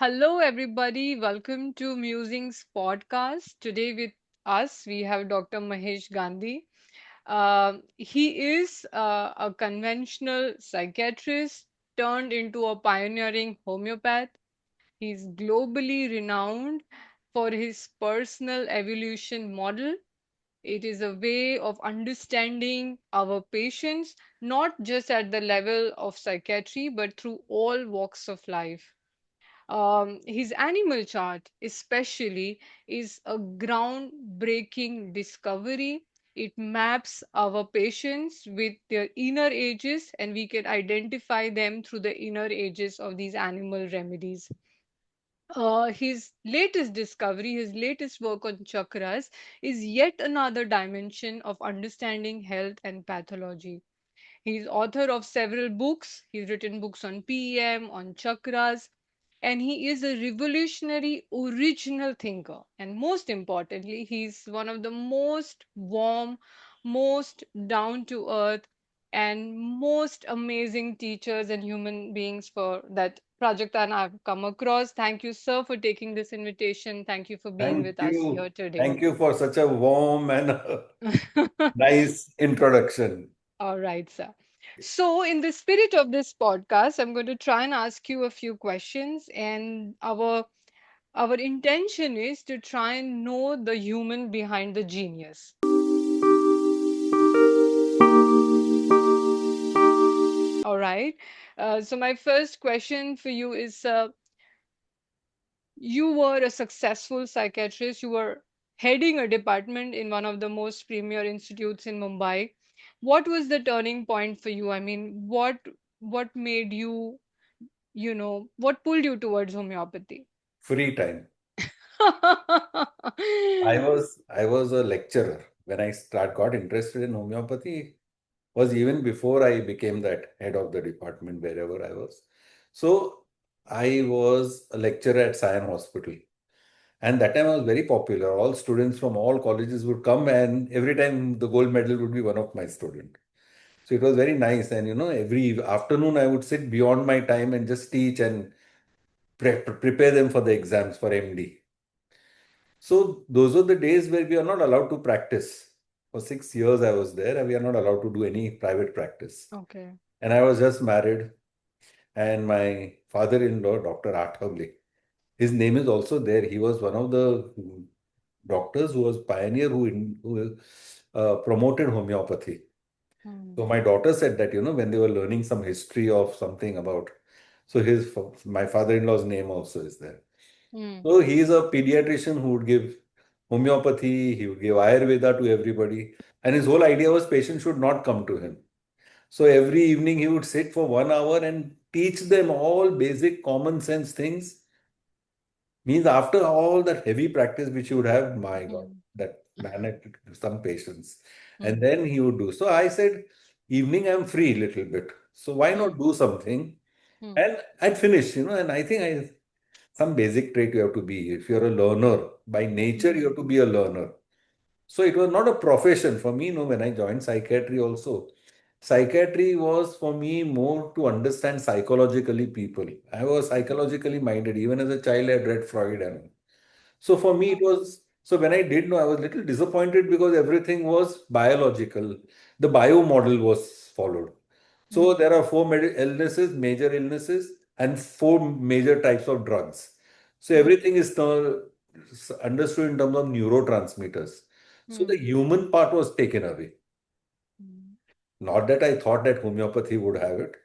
Hello, everybody. Welcome to Musings Podcast. Today, with us, we have Dr. Mahesh Gandhi. He is a conventional psychiatrist turned into a pioneering homeopath. He's globally renowned for his personal evolution model. It is a way of understanding our patients, not just at the level of psychiatry, but through all walks of life. His animal chart, especially, is a groundbreaking discovery. It maps our patients with their inner ages, and we can identify them through the inner ages of these animal remedies. His latest discovery, his latest work on chakras, is yet another dimension of understanding health and pathology. He's author of several books. He's written books on PEM, on chakras, and he is a revolutionary, original thinker. And most importantly, he's one of the most warm, most down to earth, and most amazing teachers and human beings for that project that I've come across. Thank you, sir, for taking this invitation. Thank you for being Thank with us you. here today. Thank you for such a warm and nice introduction. All right, sir. So, in the spirit of this podcast, I'm going to try and ask you a few questions, and our intention is to try and know the human behind the genius. All right. So, my first question for you is you were a successful psychiatrist, you were heading a department in one of the most premier institutes in Mumbai. What was the turning point for you? I mean, what made you, what pulled you towards homeopathy? Free time. I was a lecturer when I got interested in homeopathy. Was even before I became that head of the department wherever I was. So I was a lecturer at Sion Hospital. And that time I was very popular. All students from all colleges would come, and every time the gold medal would be one of my student. So it was very nice. And every afternoon I would sit beyond my time and just teach and prepare them for the exams for MD. So those were the days where we are not allowed to practice. For 6 years I was there, and we are not allowed to do any private practice. Okay. And I was just married, and my father-in-law, Dr. Athavle, his name is also there. He was one of the doctors who was pioneer who promoted homeopathy. So Hmm. my daughter said that, when they were learning some history of something about, so my father-in-law's name also is there. Hmm. So he is a pediatrician who would give homeopathy, he would give Ayurveda to everybody. And his whole idea was patients should not come to him. So every evening he would sit for 1 hour and teach them all basic common sense things. Means after all that heavy practice which he would have, my God, Hmm. that man had some patience. And Hmm. then he would do. So I said, evening I'm free a little bit. So why Hmm. not do something? Hmm. And I'd finish, and I think some basic trait you have to be. If you're a learner, by nature you Hmm. have to be a learner. So it was not a profession for me, when I joined psychiatry also. Psychiatry was for me more to understand psychologically people. I was psychologically minded. Even as a child, I had read Freud and so for me, it was so when I did know, I was a little disappointed because everything was biological. The bio model was followed. So Hmm. there are four illnesses, major illnesses, and four major types of drugs. So Hmm. everything is understood in terms of neurotransmitters. So the Hmm. human part was taken away. Hmm. Not that I thought that homeopathy would have it.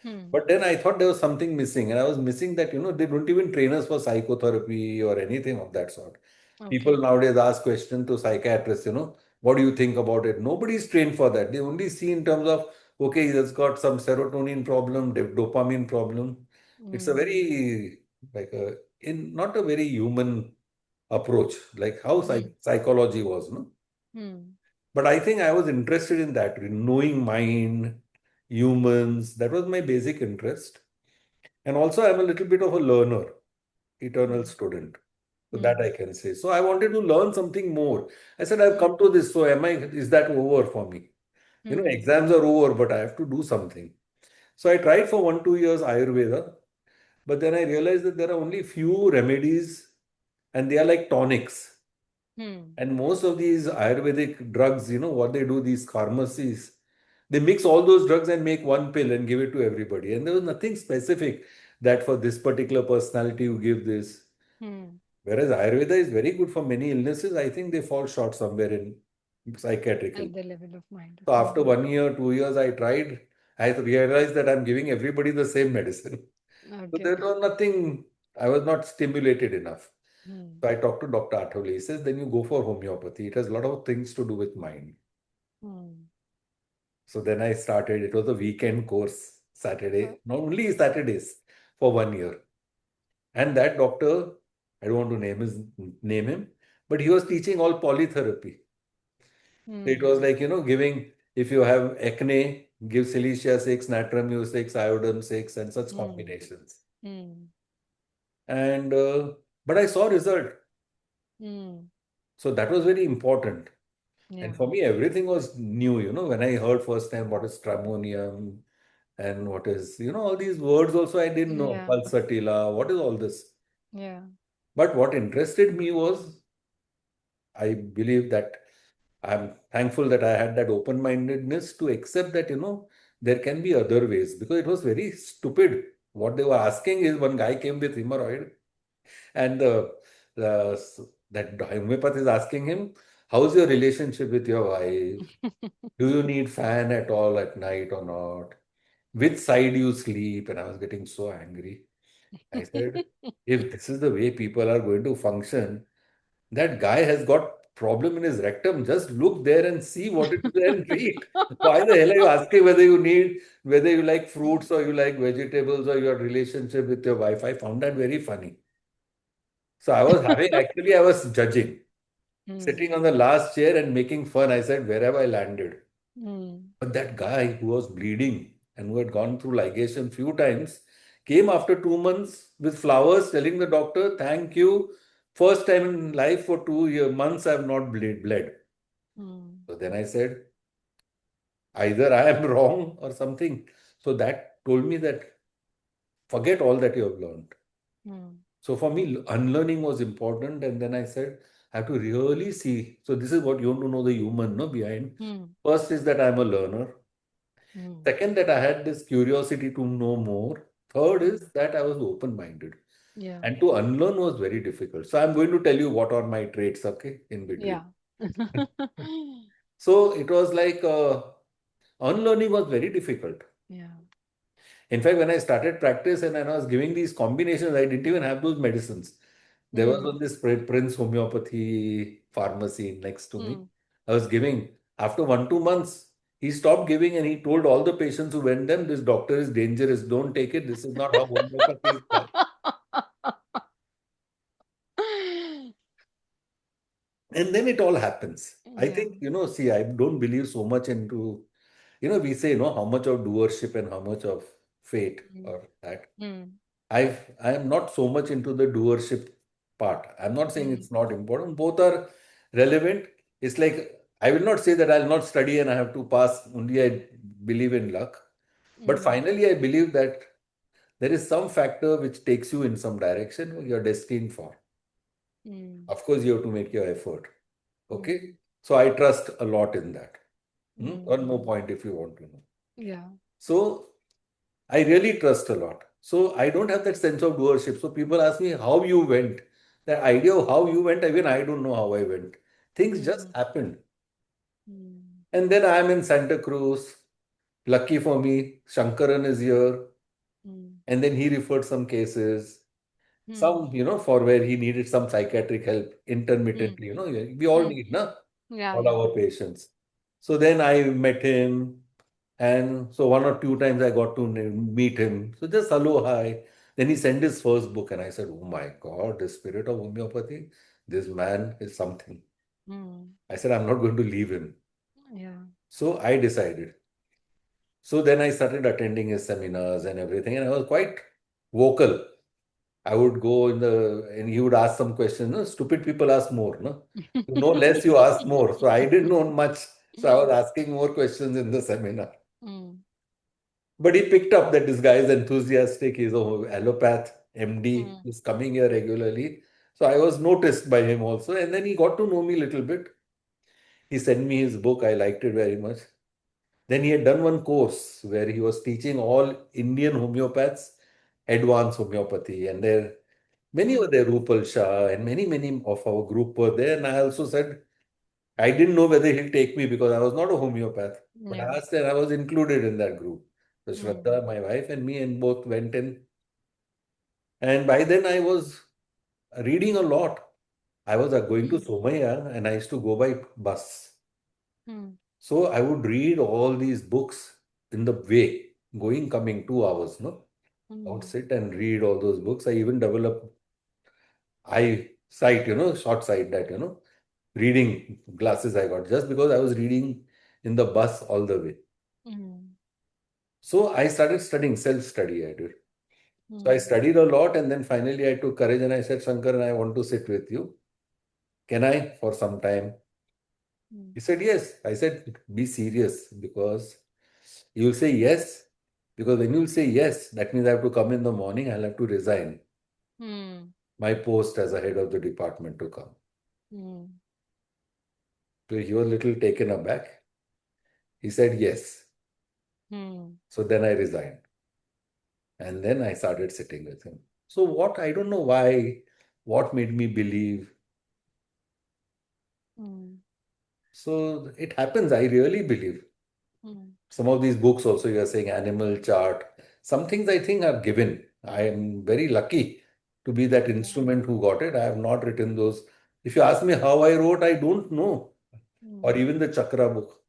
Hmm. But then I thought there was something missing, and I was missing that, they don't even train us for psychotherapy or anything of that sort. People Okay. nowadays ask questions to psychiatrists, what do you think about it? Nobody's trained for that. They only see in terms of, okay, he's got some serotonin problem, dopamine problem. It's a Hmm. very, like not a very human approach, like how Hmm. psychology was, no? Hmm. But I think I was interested in that, in knowing mind, humans. That was my basic interest. And also, I'm a little bit of a learner, eternal Hmm. student. So that Hmm. I can say. So I wanted to learn something more. I said, I've Hmm. come to this. So is that over for me? Hmm. Exams are over, but I have to do something. So I tried for 1, 2 years Ayurveda. But then I realized that there are only few remedies and they are like tonics. Hmm. And most of these Ayurvedic drugs, what they do, these pharmacies, they mix all those drugs and make one pill and give it to everybody. And there was nothing specific that for this particular personality you give this. Hmm. Whereas Ayurveda is very good for many illnesses, I think they fall short somewhere in psychiatrical. At the level of mind. So after Hmm. 1 year, 2 years, I tried. I realized that I'm giving everybody the same medicine. So there Okay. was nothing, I was not stimulated enough. Hmm. So I talked to Dr. Athole. He says, then you go for homeopathy. It has a lot of things to do with mind. Hmm. So then I started, it was a weekend course, Uh, Saturday, not only Saturdays, for 1 year. And that doctor, I don't want to name him, but he was teaching all polytherapy. So it was hmm. like, giving, if you have acne, give Silicia 6, Natrum mu 6, Iodine 6, and such Hmm. combinations. Hmm. And, but I saw result. Hmm. So that was very important. And Yeah. for me, everything was new, when I heard first time what is stramonium and what is, all these words also I didn't know. Yeah. Pulsatilla, what is all this? Yeah. But what interested me was, I believe that I'm thankful that I had that open-mindedness to accept that, there can be other ways because it was very stupid. What they were asking is one guy came with hemorrhoid and the that homeopath is asking him, how's your relationship with your wife? Do you need fan at all at night or not? Which side you sleep? And I was getting so angry. I said, if this is the way people are going to function, that guy has got problem in his rectum. Just look there and see what it is and treat. Why the hell are you asking whether you like fruits or you like vegetables or your relationship with your wife? I found that very funny. So I was judging, Hmm. sitting on the last chair and making fun. I said, where have I landed? Hmm. But that guy who was bleeding and who had gone through ligation few times came after 2 months with flowers telling the doctor, thank you. First time in life for 2 months I have not bled. Hmm. So then I said, either I am wrong or something. So that told me that forget all that you have learned. Hmm. So for me, unlearning was important. And then I said, I have to really see. So this is what you want to know the human no, behind. Hmm. First is that I'm a learner. Hmm. Second, that I had this curiosity to know more. Third Hmm. is that I was open-minded. Yeah. And to unlearn was very difficult. So I'm going to tell you what are my traits, okay, in between. Yeah. So it was like unlearning was very difficult. Yeah. In fact, when I started practice and I was giving these combinations, I didn't even have those medicines. There was Hmm. one this Prince Homeopathy pharmacy next to me. Hmm. I was giving. After 1, 2 months, he stopped giving and he told all the patients who went them, this doctor is dangerous. Don't take it. This is not how homeopathy is done. And then it all happens. I Yeah. think, see, I don't believe so much into, we say, how much of doership and how much of fate Hmm. or that. Hmm. I am not so much into the doership part. I'm not saying Hmm. it's not important. Both are relevant. It's like I will not say that I'll not study and I have to pass. Only I believe in luck. But Hmm. finally, I believe that there is some factor which takes you in some direction you're destined for. Hmm. Of course, you have to make your effort. Okay. Hmm. So I trust a lot in that. One more Hmm. point if you want to know. Yeah. So I really trust a lot. So I don't have that sense of doership. So people ask me how you went. That idea of how you went, even I don't know how I went. Things just Hmm. happened. Hmm. And then I'm in Santa Cruz. Lucky for me, Shankaran is here. Hmm. And then he referred some cases. Hmm. Some, for where he needed some psychiatric help Hmm. intermittently. We all Hmm. need, na? Yeah. All Yeah. our patients. So then I met him. And so 1 or 2 times I got to meet him. So just hello, hi. Then he sent his first book, and I said, oh my God, the spirit of homeopathy, this man is something. Hmm. I said, I'm not going to leave him. Yeah. So I decided. So then I started attending his seminars and everything, and I was quite vocal. I would go and he would ask some questions. No? Stupid people ask more. No? You know less, you ask more. So I didn't know much. So I was asking more questions in the seminar. Hmm. But he picked up that this guy is enthusiastic. He's a allopath MD. Hmm. He's coming here regularly. So I was noticed by him also. And then he got to know me a little bit. He sent me his book. I liked it very much. Then he had done one course where he was teaching all Indian homeopaths advanced homeopathy. And there many were Hmm. there, Rupal Shah, and many of our group were there. And I also said, I didn't know whether he'll take me because I was not a homeopath. But Yeah. I asked and I was included in that group. So Hmm. Shraddha, my wife, and me, and both went in. And by then I was reading a lot. I was going to Hmm. Somaya and I used to go by bus. Hmm. So I would read all these books in the way, going, coming 2 hours, no? I would Hmm. sit and read all those books. I even developed eye sight, short sight that, reading glasses I got just because I was reading in the bus all the way. Hmm. So I started studying, self-study I did. So I Hmm. studied a lot and then finally I took courage and I said, Shankar, I want to sit with you. Can I for some time? Hmm. He said, yes. I said, be serious because you'll say yes. Because when you'll say yes, that means I have to come in the morning, I'll have to resign Hmm. my post as a head of the department to come. Hmm. So he was a little taken aback. He said yes. Hmm. So then I resigned. And then I started sitting with him. So what, I don't know why, what made me believe. Hmm. So it happens, I really believe. Hmm. Some of these books also, you are saying animal chart. Some things I think are given. I am very lucky to be that Yeah. instrument who got it. I have not written those. If you ask me how I wrote, I don't know. Or Hmm. even the Chakra book.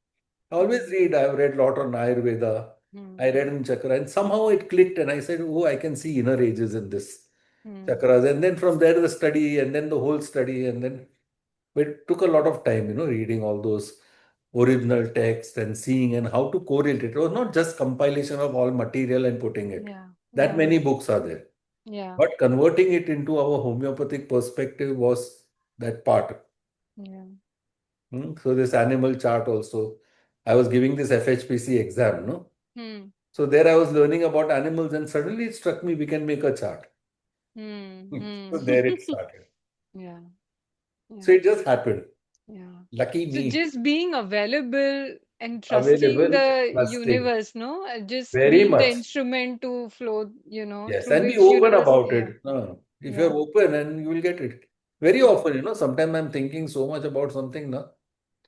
I always Hmm. read. I've read a lot on Ayurveda. I Hmm. read in Chakra and somehow it clicked and I said, oh, I can see inner ages in this Hmm. chakras. And then from there, the study and then the whole study. And then it took a lot of time, reading all those original text and seeing and how to correlate it. It was not just compilation of all material and putting it. Yeah. That Yeah. many books are there. Yeah. But converting it into our homeopathic perspective was that part. Yeah. So this animal chart also, I was giving this FHPC exam, no? Hmm. So there I was learning about animals and suddenly it struck me we can make a chart. Hmm. So Hmm. there it started. Yeah. So Yeah. it just happened. Yeah. Lucky So me, just being available and trusting available, the trusting. universe, no? Just Very being the much. instrument to flow, Yes, through and be which open universe. about Yeah. it. No, if you're Yeah. open and you will get it. Very Yeah. often, sometimes I'm thinking so much about something now.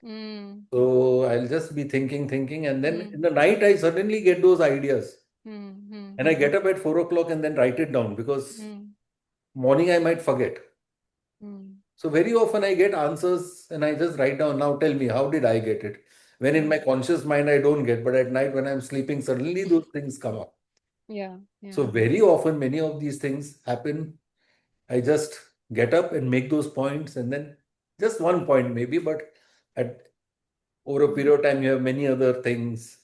Hmm. So I'll just be thinking, and then in Hmm. the night I suddenly get those ideas. Hmm. Hmm. And I Hmm. get up at 4 o'clock and then write it down because Hmm. morning I might forget. Hmm. So very often I get answers and I just write down, now tell me, how did I get it? When in my Hmm. conscious mind I don't get, but at night when I'm sleeping, suddenly those things come up. Yeah. So Yeah. very often many of these things happen. I just get up and make those points and then just one point maybe, but at over a Hmm. period of time you have many other things,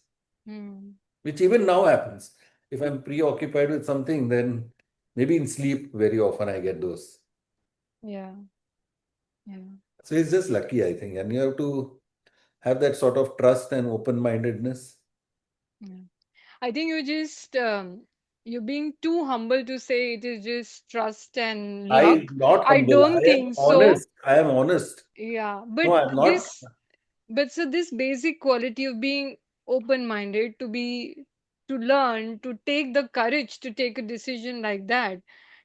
Hmm. which even now happens. If I'm preoccupied with something, then maybe in sleep very often I get those. Yeah. Yeah. So it's just lucky, I think. And you have to have that sort of trust and open-mindedness. Yeah. I think you're being too humble to say it is just trust and I luck. not I humble. don't I am think so. honest. I am honest. Yeah, No, I'm not. but so this basic quality of being open-minded, to learn, to take the courage to take a decision like that,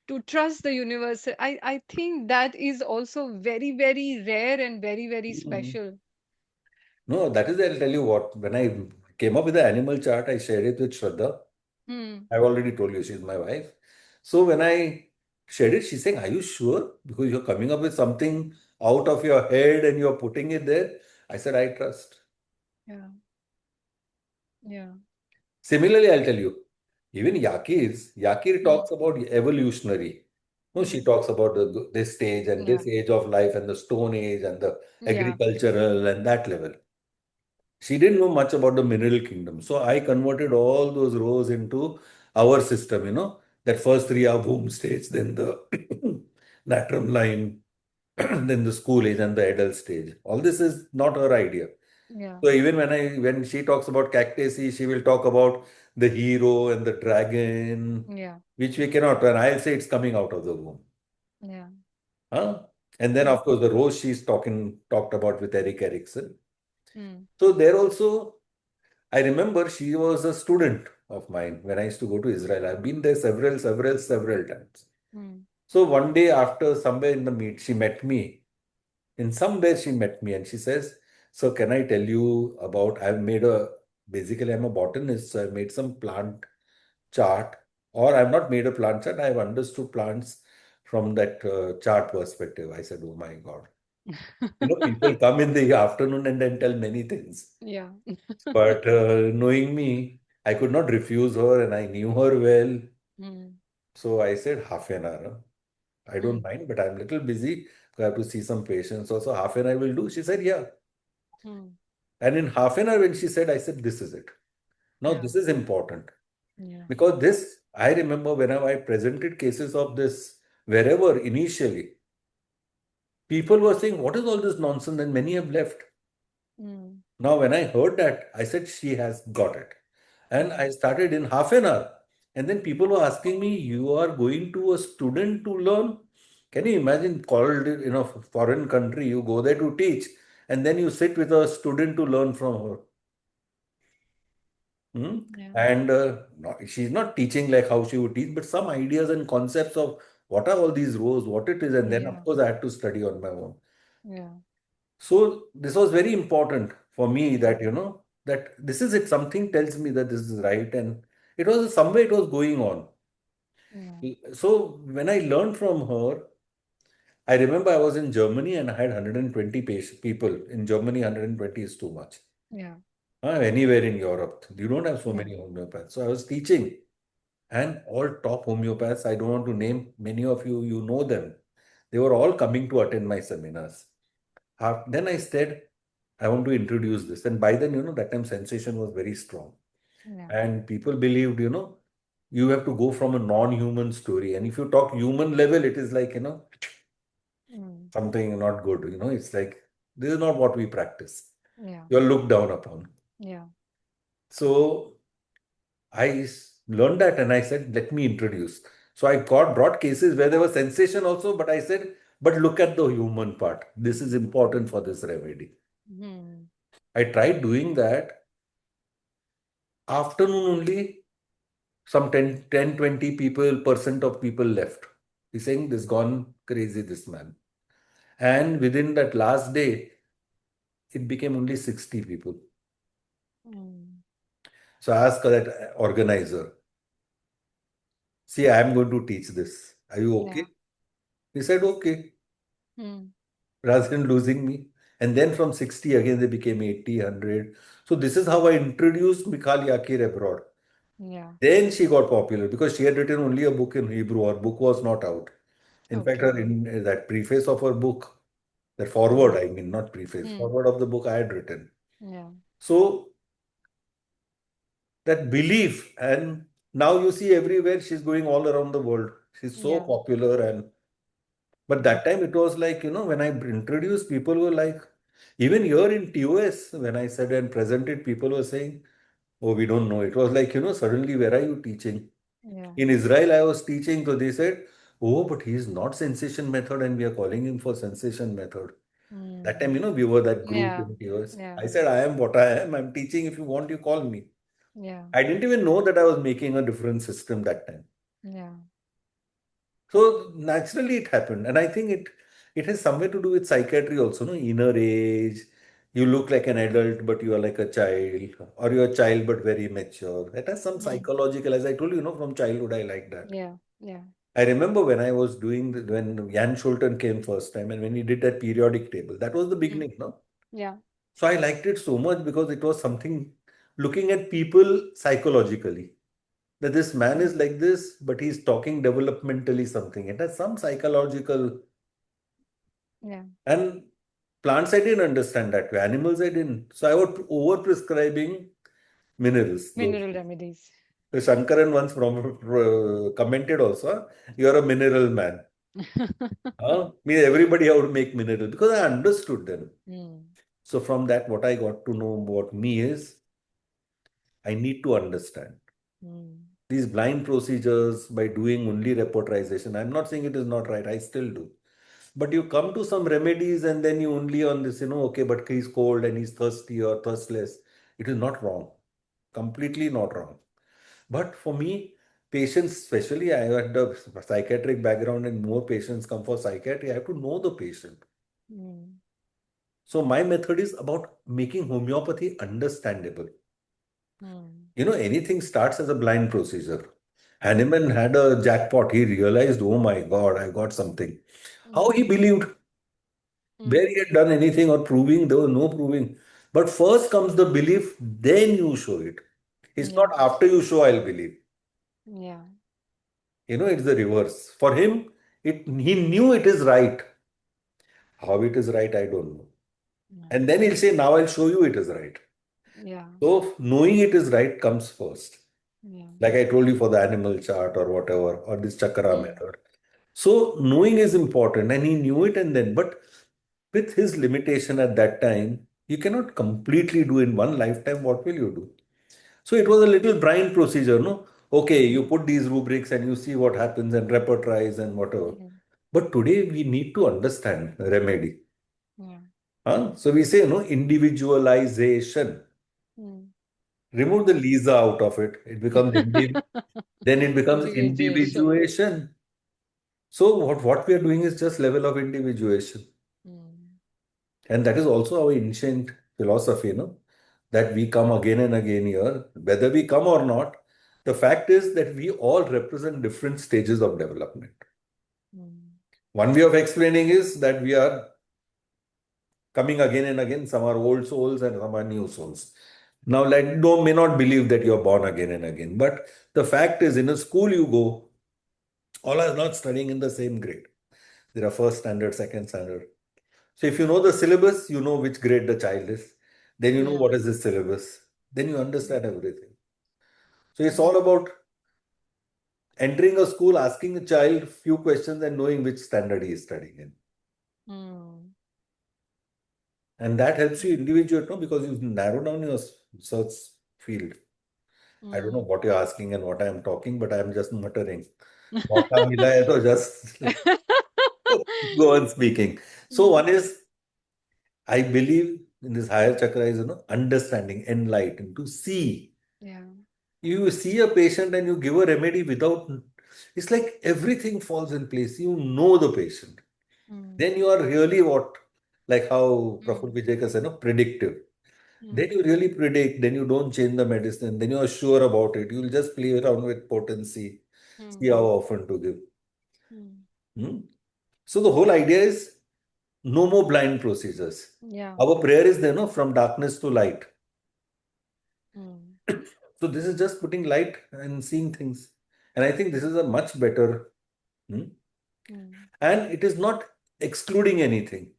to trust the universe, I think that is also very, very rare and very, very Mm. special. No, that is, I'll tell you what. When I came up with the animal chart, I shared it with Shraddha. Hmm. I've already told you she's my wife. So when I shared it, she's saying, are you sure? Because you're coming up with something out of your head and you're putting it there. I said, I trust. Yeah. Yeah. Similarly, I'll tell you, even Yakir Hmm. talks about evolutionary. No, she Hmm. talks about this stage and Yeah. this age of life and the stone age and the Yeah. agricultural and that level. She didn't know much about the mineral kingdom. So I converted all those rows into our system, that first three are womb stage, then the natrum line, then the school age and the adult stage. All this is not her idea. Yeah. So even when she talks about cactaceae, she will talk about the hero and the dragon, Yeah. which we cannot. And I'll say it's coming out of the womb. Yeah. Huh? And then, Mm. of course, the rose she's talked about with Eric Erickson. Mm. So there also, I remember she was a student of mine when I used to go to Israel. I've been there several times. Mm. So one day after somewhere in the meet, she met me. In somewhere she met me and she says, "So can I tell you about, basically I'm a botanist, so I made some plant chart, or I've not made a plant chart, I've understood plants from that chart perspective." I said, "Oh my God." People come in the afternoon and then tell many things. Yeah. But knowing me, I could not refuse her and I knew her well. Mm. So I said, half an hour. I don't Mm. mind, but I'm a little busy. I have to see some patients. Also, half an hour will do. She said, yeah. Mm. And in half an hour, when she said, I said, this is it. Now, Yeah. this is important Yeah. because this, I remember whenever I presented cases of this, wherever initially, people were saying, what is all this nonsense? And many have left. Mm. Now, when I heard that, I said, she has got it. And Yeah. I started in half an hour. And then people were asking me, you are going to a student to learn? Can you imagine, called in a foreign country, you go there to teach, and then you sit with a student to learn from her. Hmm? Yeah. And she's not teaching like how she would teach, but some ideas and concepts of what are all these rows, what it is. And then, of Yeah. course, I had to study on my own. Yeah. So this was very important for me Yeah. that, that this is it. Something tells me that this is right. And it was somewhere it was going on. Yeah. So when I learned from her, I remember I was in Germany and I had 120 people. In Germany, 120 is too much. Yeah. Anywhere in Europe, you don't have so Yeah. many homeopaths. So I was teaching and all top homeopaths. I don't want to name many of you, you know them. They were all coming to attend my seminars. Then I said, I want to introduce this. And by then, that time sensation was very strong. Yeah. And people believed, you have to go from a non-human story. And if you talk human level, it is like, Mm. something not good. It's like, this is not what we practice. Yeah. You're looked down upon. Yeah. So learned that and I said, let me introduce. So I brought cases where there was sensation also, but I said, but look at the human part. This is important for this remedy. Mm. I tried doing that. Afternoon only, some 20 people, percent of people left. He's saying this gone crazy, this man. And within that last day, it became only 60 people. Mm. So I asked that organizer, see, I am going to teach this. Are you okay? Yeah. He said, okay, Mm. rather than losing me. And then from 60 again, they became 80, 100. So this is how I introduced Mikhal Yakir abroad. Yeah. Then she got popular because she had written only a book in Hebrew. Her book was not out. In fact, Okay. that preface of her book, that forward, Mm. I mean, not preface, Mm. forward of the book I had written. Yeah. So that belief, and now you see everywhere she's going all around the world. She's so Yeah. popular, and but Yeah. that time it was like, when I introduced, people were like, even here in TOS, when I said and presented, people were saying, oh, we don't know. It was like, suddenly, where are you teaching? Yeah. In Israel, I was teaching, so they said, oh, but he's not sensation method, and we are calling him for sensation method. That time, Mm. we were that group Yeah. in TOS. Yeah. I said, I am what I am. I'm teaching. If you want, you call me. Yeah. I didn't even know that I was making a different system that time. Yeah. So naturally it happened. And I think it has somewhere to do with psychiatry also, no? Inner age. You look like an adult, but you are like a child, or you're a child but very mature. That has some Mm. psychological, as I told you, from childhood, I like that. Yeah. Yeah. I remember when I was doing when Jan Schulten came first time and when he did that periodic table, that was the Mm. beginning, no? Yeah. So I liked it so much because it was something looking at people psychologically. That this man Mm. is like this, but he's talking developmentally something. It has some psychological. Yeah. And plants, I didn't understand that way. Animals, I didn't. So I was over prescribing minerals. Those Mineral days. remedies. So Shankaran once commented also, you're a mineral man. Mean everybody how to make mineral because I understood them. Mm. So from that, what I got to know about me is I need to understand. Mm. These blind procedures by doing only repertorization. I'm not saying it is not right, I still do. But you come to some remedies and then you only on this, okay, but he's cold and he's thirsty or thirstless. It is not wrong. Completely not wrong. But for me, patients, especially I had a psychiatric background and more patients come for psychiatry, I have to know the patient. Mm. So my method is about making homeopathy understandable. Mm. Anything starts as a blind procedure. Hahnemann had a jackpot. He realized, oh my God, I got something. How he Mm. believed, where he Mm. had done anything or proving, there was no proving. But first comes the belief, then you show it. It's not Yeah. after you show, I'll believe. Yeah. It's the reverse. For him, he knew it is right. How it is right, I don't know. Yeah. And then he'll say, now I'll show you it is right. Yeah. So knowing it is right comes first. Yeah. Like I told you for the animal chart or whatever, or this chakra Mm. method. So knowing is important, and he knew it. And then, but with his limitation at that time, you cannot completely do in one lifetime. What will you do? So it was a little blind procedure, no? Okay, you Mm. put these rubrics and you see what happens and repertorize and whatever. Mm. But today we need to understand remedy. Yeah. Huh? So we say, individualization. Mm. Remove the Yeah. Lisa out of it. It becomes then it becomes Individuation. individuation. So what we are doing is just level of individuation. Mm. And that is also our ancient philosophy, that we come again and again here, whether we come or not. The fact is that we all represent different stages of development. Mm. One way of explaining is that we are coming again and again. Some are old souls and some are new souls. Now, like, no, may not believe that you're born again and again. But the fact is, in a school you go, all are not studying in the same grade. There are first standard, second standard. So if you know the syllabus, you know which grade the child is. Then you know Yeah. what is the syllabus. Then you Mm. understand everything. So it's Yeah. all about entering a school, asking a child few questions and knowing which standard he is studying in. Mm. And that helps you individuate, no? Because you narrow down your search field. I don't know Mm. what you're asking and what I'm talking, but I'm just muttering. मौका मिला है तो just go on speaking. So Mm. one is, I believe in this higher chakra is, understanding, enlightened, to see. Yeah. You see a patient and you give a remedy without, it's like everything falls in place. You know the patient. Mm. Then you are really what, like how Praful Mm. Vijayka said, predictive. Then Mm. you really predict, then you don't change the medicine, then you are sure about it. You'll just play around with potency, see how Mm. often to give. Mm. Hmm? So the whole idea is no more blind procedures. Yeah. Our prayer is there, no, from darkness to light. Mm. So this is just putting light and seeing things. And I think this is a much better, hmm? Mm. And it is not excluding anything.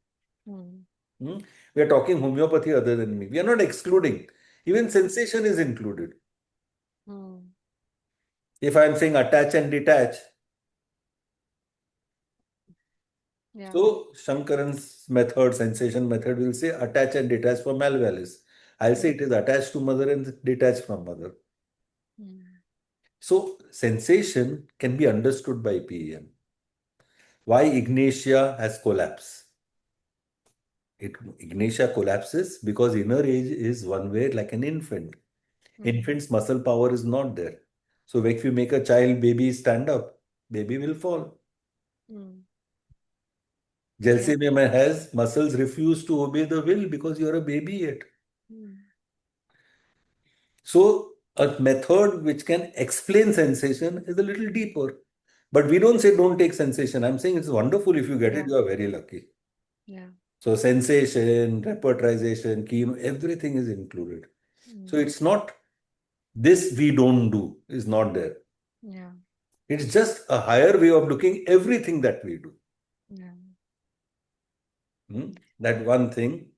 Mm. Hmm? We are talking homeopathy other than me. We are not excluding. Even Mm. sensation is included. Mm. If I am saying attach and detach, Yeah. so Shankaran's method, sensation method, will say attach and detach for malvalis. I'll say Mm. it is attached to mother and detached from mother. Mm. So sensation can be understood by PEM. Why Ignatia has collapsed? Ignatia collapses because inner age is one way like an infant. Mm. Infant's muscle power is not there. So if you make a child baby stand up, baby will fall. Mm. Yeah. Gelsemium has muscles refuse to obey the will because you're a baby yet. Mm. So a method which can explain sensation is a little deeper. But we don't say don't take sensation. I'm saying it's wonderful if you get it, Yeah. you are very lucky. Yeah. So sensation, repertorization, chemo, everything is included. So Mm. it's not this we don't do is not there. Yeah. It's just a higher way of looking everything that we do. Yeah. Hmm? That one thing.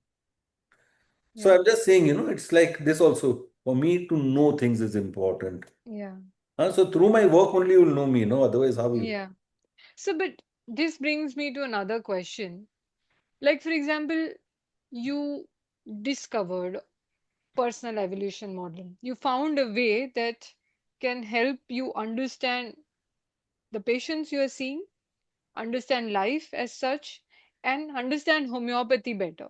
So Yeah. I'm just saying, it's like this also. For me to know things is important. Yeah. So through my work only you will know me, otherwise how will you? Yeah. So, but this brings me to another question. Like, for example, you discovered personal evolution model. You found a way that can help you understand the patients you are seeing, understand life as such, and understand homeopathy better.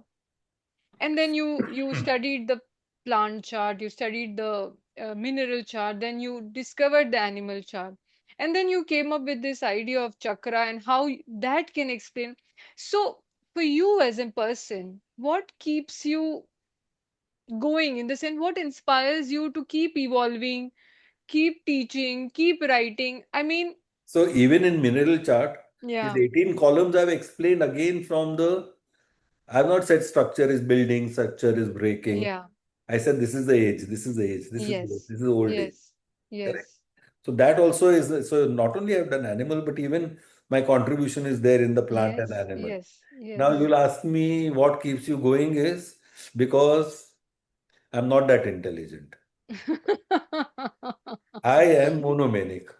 And then you studied the plant chart, you studied the mineral chart, then you discovered the animal chart, and then you came up with this idea of chakra and how that can explain. So for you as a person, what keeps you going, in the sense, what inspires you to keep evolving, keep teaching, keep writing? I mean, So even in mineral chart, these yeah, 18 columns I've explained again from the, I've not said structure is building, structure is breaking. yeah, I said this is the age, this is the age, yes, this is old age. yes, Correct. yes, So that also is, so not only I've done animal, but even my contribution is there in the plant and yes, animal. yes, Now yes. you'll ask me what keeps you going is because I'm not that intelligent. I am monomanic.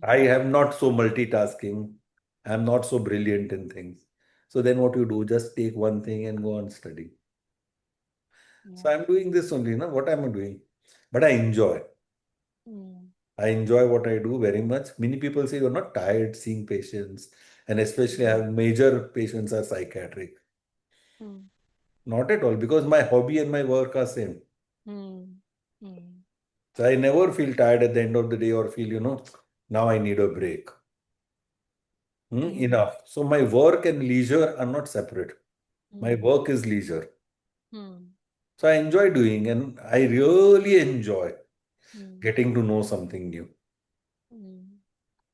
I am not so multitasking. I'm not so brilliant in things. So then what you do, just take one thing and go on study. So Yeah. I'm doing this only, no? What am I doing? But I enjoy. Mm, I enjoy what I do very much. Many people say you're not tired seeing patients, and especially I mm, have major patients are psychiatric. mm, Not at all, because my hobby and my work are same. mm, mm, So I never feel tired at the end of the day or feel, now I need a break. mm, Enough. So my work and leisure are not separate. My mm, work is leisure. mm, So I enjoy doing, and I really enjoy mm, getting to know something new. mm,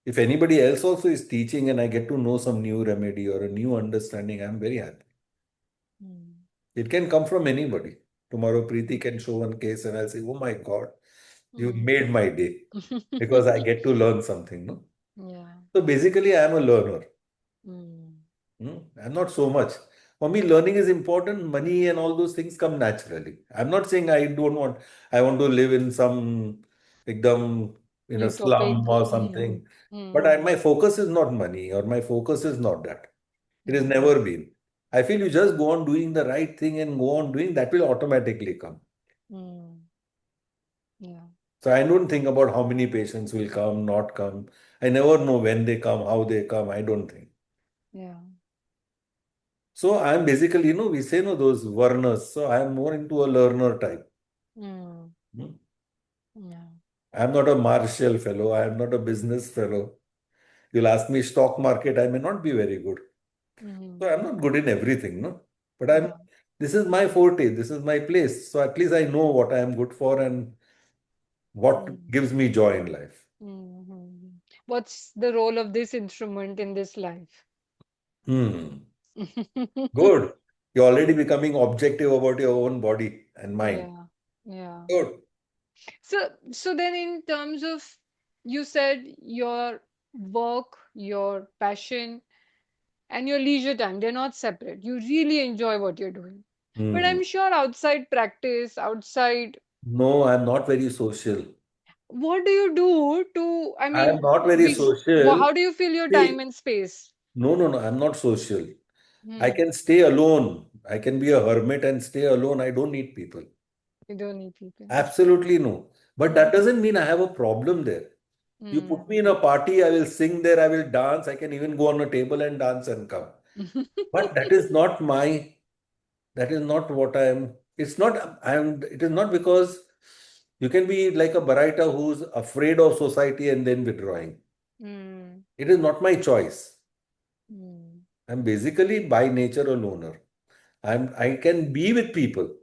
If anybody else also is teaching and I get to know some new remedy or a new understanding, I'm very happy. mm, It can come from anybody. Tomorrow, Preeti can show one case and I'll say, oh my God, you mm. made my day because I get to learn something. No? Yeah. So basically, I'm a learner. Mm, I'm not so much. For me, learning is important. Money and all those things come naturally. I'm not saying I want to live in some, ekdam, in a utopic. slum or Mm, something. But mm, my focus is not money or my focus is not that. It has mm, never been. I feel you just go on doing the right thing and go on doing that will automatically come. mm, yeah. So I don't think about how many patients will come, not come. I never know when they come, how they come. I don't think. Yeah. So I'm basically, we say no those Varnas. So I'm more into a learner type. Mm, Hmm. yeah. I'm not a Marshall fellow. I'm not a business fellow. You'll ask me stock market, I may not be very good. So Mm, I'm not good in everything, no. But yeah. this is my forte. This is my place. So at least I know what I am good for and what Mm, gives me joy in life. mm. What's the role of this instrument in this life? Hmm. Good. You're already becoming objective about your own body and mind. Yeah. Yeah. Good. So then in terms of, you said your work, your passion, and your leisure time, they're not separate. You really enjoy what you're doing. But Hmm. I'm sure outside practice, outside, No, I'm not very social. what do you do to, I I am mean, not very social. how do you fill your time See, and space? no, I'm not social. I Hmm. can stay alone. I can be a hermit and stay alone. I don't need people. You don't need people. Absolutely no. But that Hmm. doesn't mean I have a problem there. You put me Hmm. in a party, I will sing there, I will dance. I can even go on a table and dance and come. But that is not what I am. It is not because you can be like a Baraita who's afraid of society and then withdrawing. Hmm. It is not my choice. Hmm. I'm basically by nature a loner. I can be with people.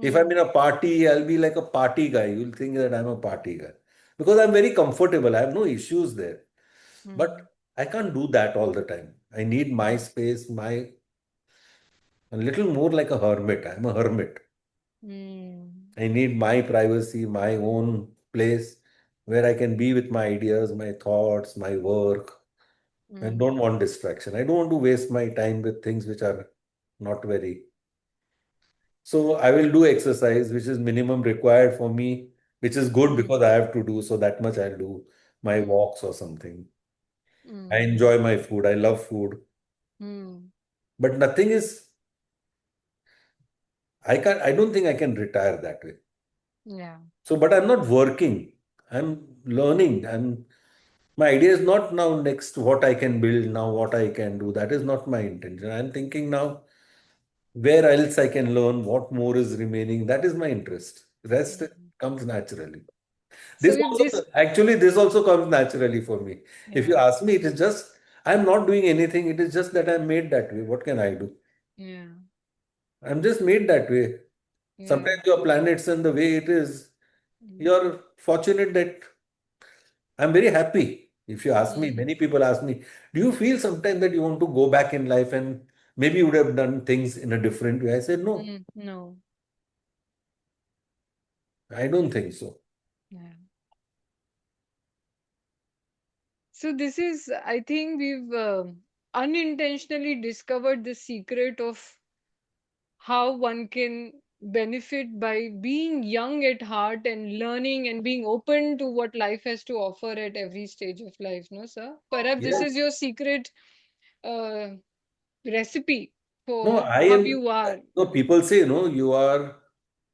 If I'm Hmm. in a party, I'll be like a party guy. You'll think that I'm a party guy. Because I'm very comfortable. I have no issues there. But Hmm. I can't do that all the time. I need my space, a little more like a hermit. I'm a hermit. Hmm. I need my privacy, my own place where I can be with my ideas, my thoughts, my work, and Hmm. don't want distraction. I don't want to waste my time with things which are not very. So I will do exercise, which is minimum required for me, which is good Hmm. because I have to do. So that much I'll do my Hmm. walks or something. I Hmm. enjoy my food. I love food. Hmm. But I don't think I can retire that way. Yeah. So, but I'm not working. I'm learning. My idea is not now next what I can build, now what I can do. That is not my intention. I'm thinking now where else I can learn, what more is remaining. That is my interest. Rest Mm. comes naturally. So if this, This also comes naturally for me. If you yeah, ask me, it is just, I'm not doing anything. It is just that I'm made that way. What can I do? yeah, I'm just made that way. yeah, Sometimes your planets and the way it is, mm, you're fortunate that I'm very happy. If you ask me, mm, many people ask me, do you feel sometimes that you want to go back in life and maybe you would have done things in a different way? I said, no, no, I don't think so. yeah. So this is, I think we've unintentionally discovered the secret of how one can benefit by being young at heart and learning and being open to what life has to offer at every stage of life, no, sir? Perhaps this is Yes. your secret uh, recipe No, for I how am. you are. No, people say, no, you are,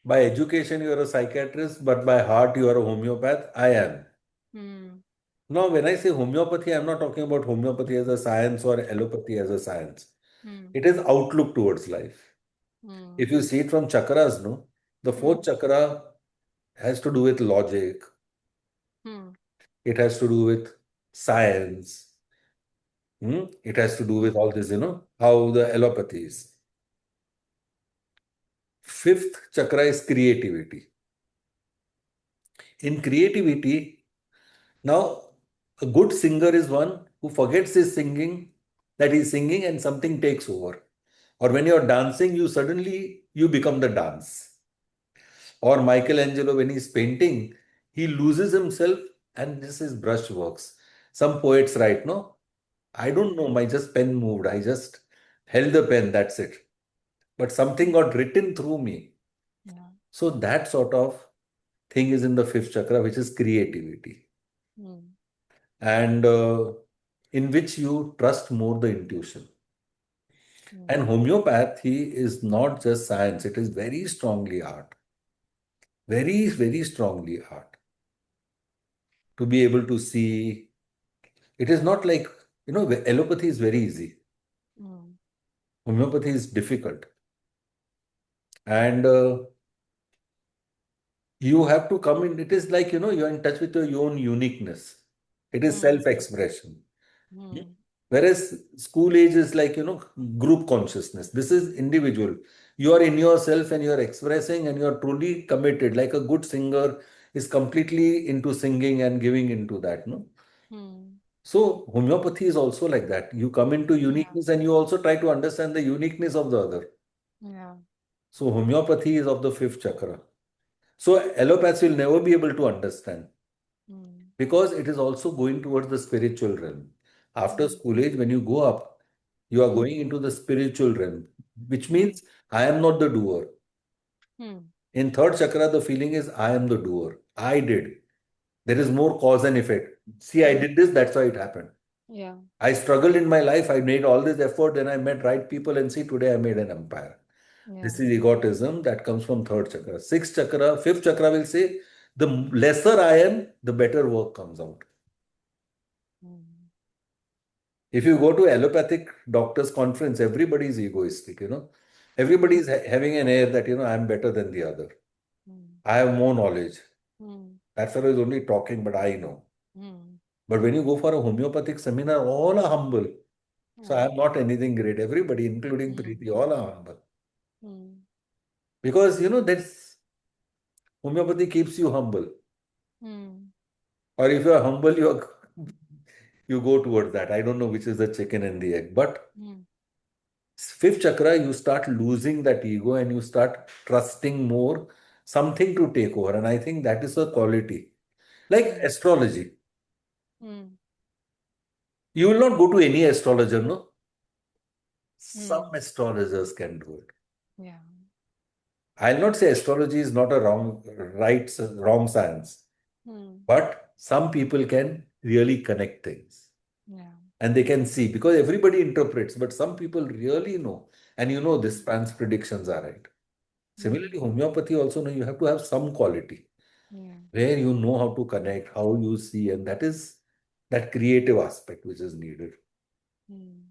by education, you are a psychiatrist, but by heart, you are a homeopath. I am. Hmm. Now, when I say homeopathy, I'm not talking about homeopathy as a science or allopathy as a science. Hmm. It is outlook towards life. Hmm. If you see it from chakras, no, the Hmm. fourth chakra has to do with logic. Hmm. It has to do with science. It has to do with Hmm. all this, how the allopathy is. Fifth chakra is creativity. In creativity, now a good singer is one who forgets his singing, that he's singing and something takes over. Or when you're dancing, you become the dance. Or Michelangelo, when he's painting, he loses himself and this is brush works. Some poets write, no, I Hmm. don't know, my just pen moved. I just held the pen, that's it. But something got written through me. Yeah. So that sort of thing is in the fifth chakra, which is creativity, Hmm. and in which you trust more the intuition. And Hmm. homeopathy is not just science, it is very strongly art. Very, very strongly art. To be able to see, it is not like, allopathy is very easy. Hmm. Homeopathy is difficult. And you have to come in, it is like, you're in touch with your own uniqueness. It is Hmm. self-expression. Hmm. Whereas school age is like, group consciousness. This is individual. You are in yourself and you're expressing and you're truly committed. Like a good singer is completely into singing and giving into that, no? Hmm. So homeopathy is also like that. You come into Yeah. uniqueness and you also try to understand the uniqueness of the other. Yeah. So homeopathy is of the fifth chakra. So allopaths will never be able to understand Hmm. because it is also going towards the spiritual realm. After Hmm. school age, when you go up, you are Hmm. going into the spiritual realm, which Hmm. means I am not the doer. Hmm. In third chakra, the feeling is I am the doer. I did. There is more cause and effect. See, I Hmm. did this, that's why it happened. Yeah. I struggled in my life. I made all this effort. Then I met right people and see today I made an empire. Yeah. This is egotism that comes from third chakra. Sixth chakra, fifth chakra will say the lesser I am, the better work comes out. Hmm. If you go to allopathic doctors conference, everybody is egoistic. Everybody is having an air that, I'm better than the other. Hmm. I have more knowledge. Hmm. That fellow is only talking, but I know. Hmm. But when you go for a homeopathic seminar, all are humble. So I Yeah. am not anything great. Everybody, including Hmm. Preeti, all are humble. Hmm. Because, that's homeopathy keeps you humble. Hmm. Or if you are humble, you go towards that. I don't know which is the chicken and the egg. But Hmm. fifth chakra, you start losing that ego and you start trusting more something to take over. And I think that is a quality. Like Hmm. astrology. Hmm. You will not go to any astrologer, no? Some Hmm. astrologers can do it. Yeah. I'll not say astrology is not a wrong science, Hmm. but some people can really connect things Yeah. and they can see because everybody interprets, but some people really know. And this Hmm. man's predictions are right. Similarly, homeopathy also, you have to have some quality Yeah. where you know how to connect, how you see, and that is that creative aspect which is needed. Mm.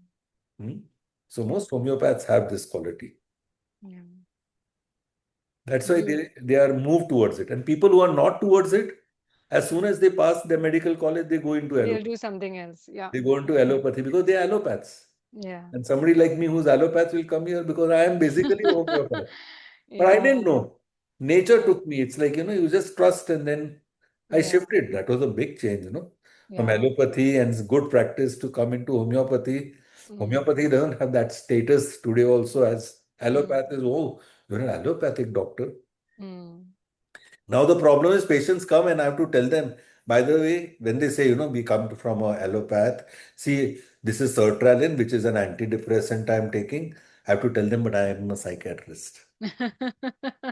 Hmm? So Yeah. most homeopaths have this quality. Yeah. That's why Beautiful. they are moved towards it. And people who are not towards it, as soon as they pass their medical college, they go into They'll allopathy. do something else. Yeah. They go into allopathy because they are allopaths. Yeah. And somebody like me who's allopath will come here because I am basically a homeopath. But I Yeah. didn't know. Nature Yeah. took me. It's like, you just trust and then I Yeah. shifted. That was a big change, from Yeah. allopathy and good practice to come into homeopathy. Mm. Homeopathy doesn't have that status today also as Mm. allopath is, oh, you're an allopathic doctor. Mm. Now the problem is patients come and I have to tell them, by the way, when they say, we come from a allopath, see, this is sertraline, which is an antidepressant I'm taking. I have to tell them, but I am a psychiatrist.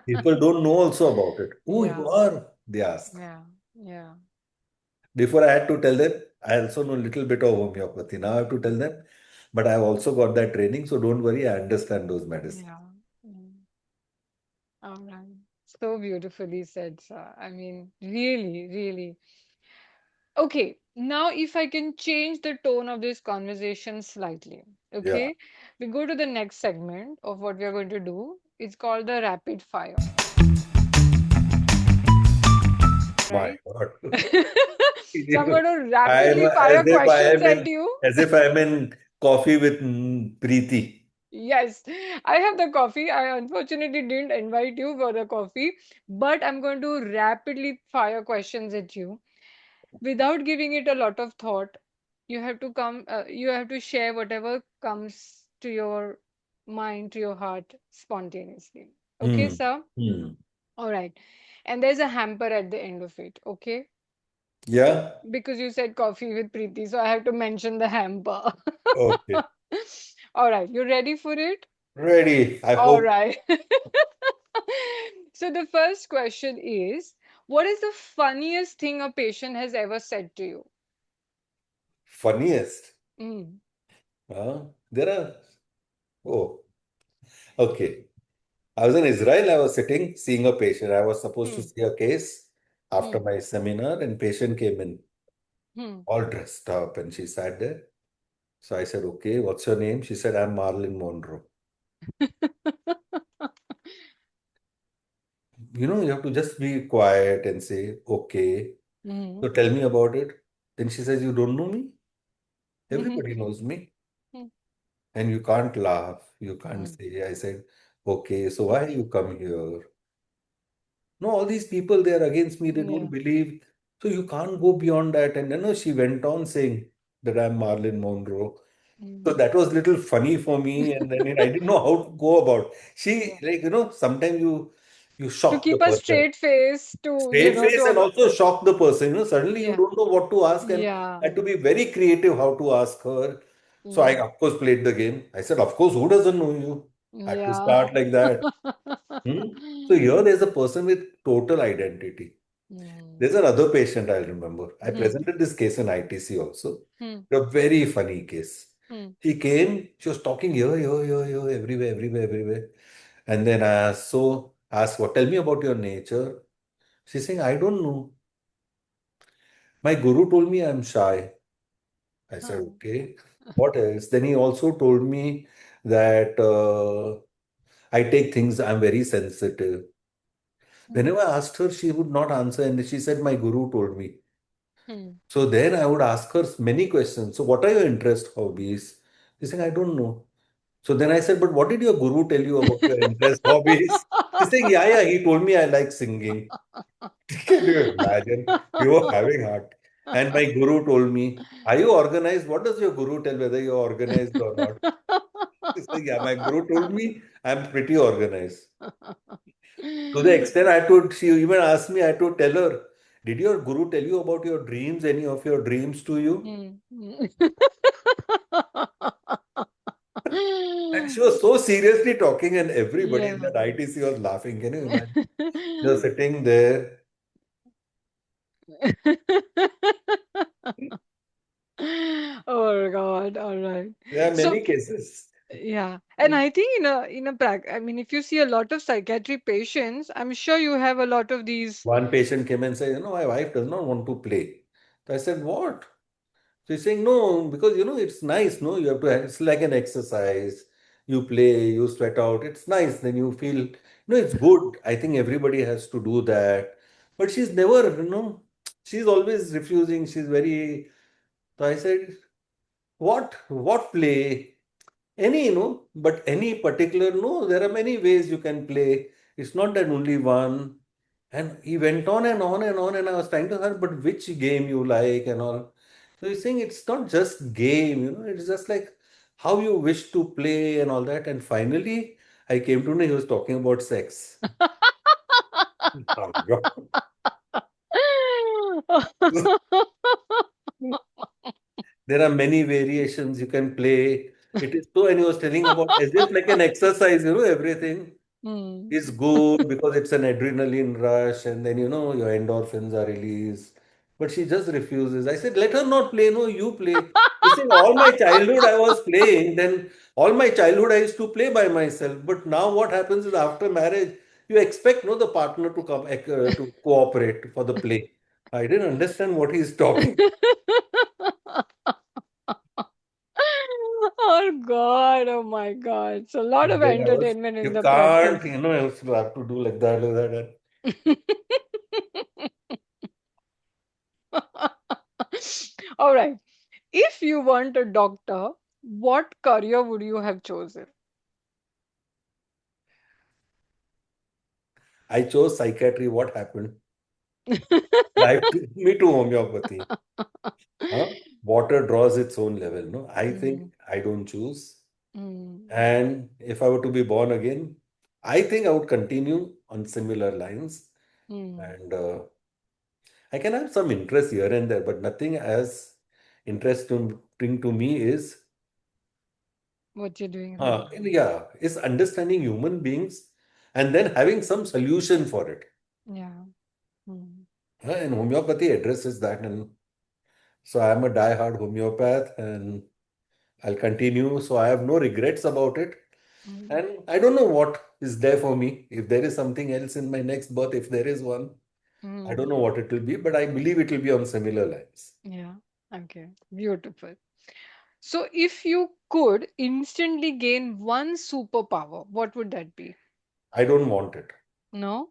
People don't know also about it. Oh, you Yeah. are, they ask. Yeah. Yeah. Before I had to tell them, I also know a little bit of homeopathy. Now I have to tell them, but I've also got that training, so don't worry, I understand those medicines. Yeah. Mm. All right. So beautifully said, sir. I mean, really, really. Okay, now if I can change the tone of this conversation slightly, Yeah, okay, we go to the next segment of what we are going to do. It's called the rapid fire, my right? God. So I'm going to I am rapidly as fire if I questions am at in you. as if I am in coffee with Preeti. Yes, I have the coffee. I unfortunately didn't invite you for the coffee, but I'm going to rapidly fire questions at you without giving it a lot of thought. You have to share whatever comes to your mind, to your heart spontaneously. Okay, Hmm. sir? Hmm. All right. And there's a hamper at the end of it, okay? Yeah. Because you said coffee with Preeti, so I have to mention the hamper. Okay. All right, you ready for it? Ready. I All hope. right. So the first question is, what is the funniest thing a patient has ever said to you? Funniest. Mm, There are. Oh, okay. I was in Israel. I was sitting seeing a patient. I was supposed to mm, see a case after mm, my seminar, and patient came in mm. all dressed up, and she sat there. So I said, "Okay, what's your name?" She said, "I'm Marilyn Monroe." You have to just be quiet and say, "Okay." Mm, So tell me about it. Then she says, "You don't know me? mhm, Everybody knows me." mm, And you can't laugh. You can't mm, say, I said, "Okay, so mm. why you come here?" No, all these people, they are against me. They don't Yeah. believe. So you can't go beyond that. And she went on saying that I'm Marilyn Monroe. So Mm. that was little funny for me. And then I didn't know how to go about. She, Yeah. like, sometimes you To shock the keep a person. straight face, to, Straight face and to, also shock the person. Suddenly you yeah. don't know what to ask, and Yeah. I had to be very creative how to ask her. So I, Mm. of course, played the game. I said, "Of course, who doesn't know you?" I had to Yeah. start like that. So here there's a person with total identity. Mm. There's another patient I remember. I Mm. presented this case in ITC also. Mm. A very funny case. Mm. She came, she was talking here, everywhere, everywhere, everywhere. And then asked, what, tell me about your nature. She's saying, I don't know. My guru told me I'm shy. I said, Huh. okay. What else? Then he also told me that I take things, I'm very sensitive. Mm. Whenever I asked her, she would not answer. And she said, my guru told me. Mm. So then I would ask her many questions. So what are your interest hobbies? She's saying, I don't know. So then I said, but what did your guru tell you about your interest hobbies? She's saying, yeah, he told me I like singing. Can you imagine? We were having heart. And my guru told me, are you organized? What does your guru tell whether you're organized or not? She's saying, yeah, my guru told me I'm pretty organized. To the extent she even asked me, I had to tell her, did your guru tell you about your dreams, any of your dreams to you? Mm. Mm. And she was so seriously talking, and everybody in Yeah. that ITC was laughing. Can you imagine? You're sitting there. Oh God, all right. There are So many cases. Yeah. And I think I mean, if you see a lot of psychiatry patients, I'm sure you have a lot of these. One patient came and said, my wife does not want to play. So I said, what? So he's saying, no, because, it's nice, no? You have to, it's like an exercise. You play, you sweat out. It's nice. Then you feel, it's good. I think everybody has to do that. But she's never, she's always refusing. She's very, so I said, what play? Any, but any particular, no, there are many ways you can play. It's not that only one. And he went on and on and on, and I was trying to her, but which game you like and all. So he's saying it's not just game, it's just like how you wish to play and all that. And finally, I came to know he was talking about sex. Oh, God. There are many variations you can play. It is so, and he was telling about as if like an exercise, everything. Hmm. It's good because it's an adrenaline rush, and then your endorphins are released. But she just refuses. I said, let her not play. No, you play. You say, all my childhood I was playing. Then all my childhood I used to play by myself. But now what happens is after marriage, you expect no the partner to come to cooperate for the play. I didn't understand what he's talking. Oh God, oh my God. So a lot of Then I was, entertainment in you the can't, practice. you have to do like that. All right. If you weren't a doctor, what career would you have chosen? I chose psychiatry. What happened? Life took me to homeopathy. Huh? Water draws its own level. No, I think Mm, I don't choose. mm, And if I were to be born again, I think I would continue on similar lines. mm. And I can have some interest here and there, but nothing as interesting to me is, What you're doing right now. yeah, is understanding human beings and then having some solution for it. Yeah. Mm, And homeopathy addresses that. And so I'm a die-hard homeopath and I'll continue. So I have no regrets about it. mm, And I don't know what is there for me. If there is something else in my next birth, if there is one, I don't mm. know what it will be, but I believe it will be on similar lines. Yeah. Okay. Beautiful. So if you could instantly gain one superpower, what would that be? I don't want it. No?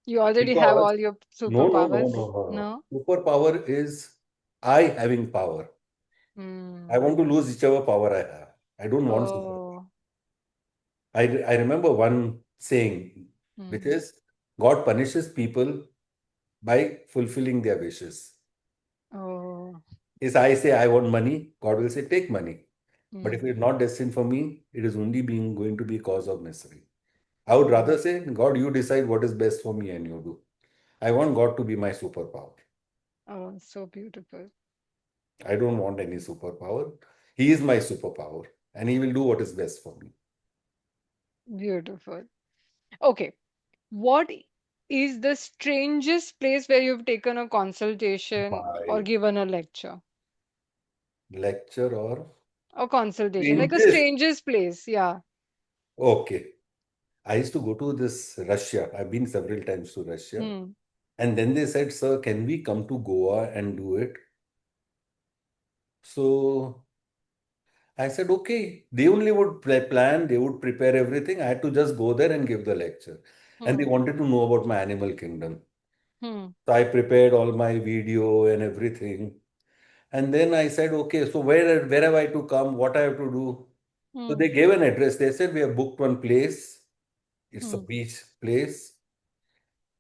You already have Because all your no, no, no, no, superpowers? no, no. No? Superpower is I having power. I Mm. want to lose whichever power I have. I don't want superpower. Oh. I remember one saying, which Mm. is God punishes people by fulfilling their wishes. Oh. Is I say I want money, God will say take money. But if Mm. it's not destined for me, it is only being going to be cause of misery. I would Oh. rather say, God, you decide what is best for me and you do. I want God to be my superpower. Oh, so beautiful. I don't want any superpower. He is my superpower and he will do what is best for me. Beautiful. Okay. What is the strangest place where you've taken a consultation or My given a lecture? lecture or A consultation, like a strangest. strangest place. Yeah. Okay. I used to go to this Russia. I've been several times to Russia. Hmm. And then they said, sir, can we come to Goa and do it? So I said, okay. They only would plan, they would prepare everything. I had to just go there and give the lecture. And they Hmm. wanted to know about my animal kingdom. Hmm. So I prepared all my video and everything. And then I said, okay, so where have I to come? What I have to do? So Hmm. they gave an address. They said, we have booked one place. It's a Hmm. beach place.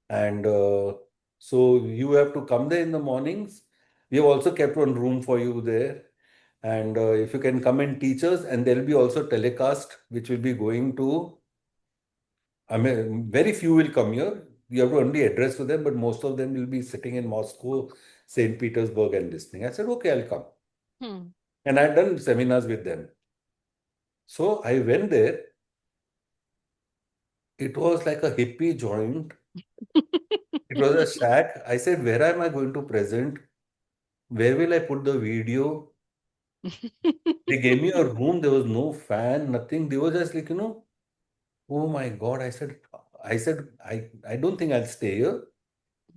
And so you have to come there in the mornings. We have also kept one room for you there. And if you can come and teach us, and there'll be also telecast, which will be going to, I mean, very few will come here. You have to only address to them, but most of them will be sitting in Moscow, St. Petersburg, and this thing. I said, okay, I'll come. Hmm. And I'd done seminars with them. So I went there. It was like a hippie joint. It was a shack. I said, where am I going to present? Where will I put the video? They gave me a room, there was no fan, nothing. They were just like, oh my God. I don't think I'll stay here.